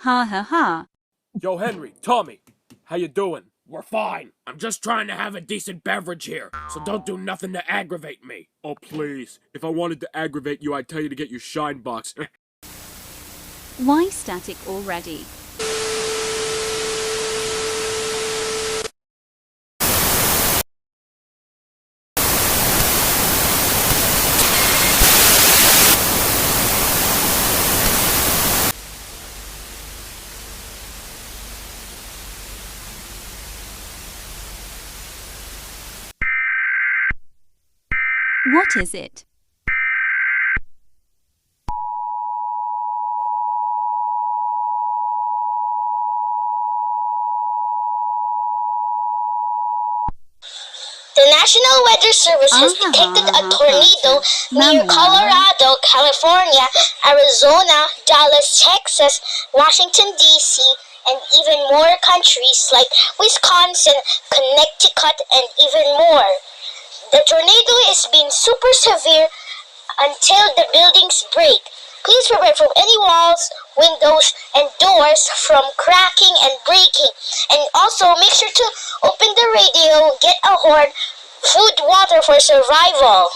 Ha ha ha. Yo, Henry, Tommy, how you doing? We're fine. I'm just trying to have a decent beverage here, so don't do nothing to aggravate me. Oh, please. If I wanted to aggravate you, I'd tell you to get your shine box. Why static already? What is it? The National Weather Service has detected a tornado near Colorado, California, Arizona, Dallas, Texas, Washington, D.C., and even more countries like Wisconsin, Connecticut, and even more. The tornado is being super severe until the buildings break. Please prevent from any walls, windows, and doors from cracking and breaking. And also make sure to open the radio, get a horn, food, water for survival.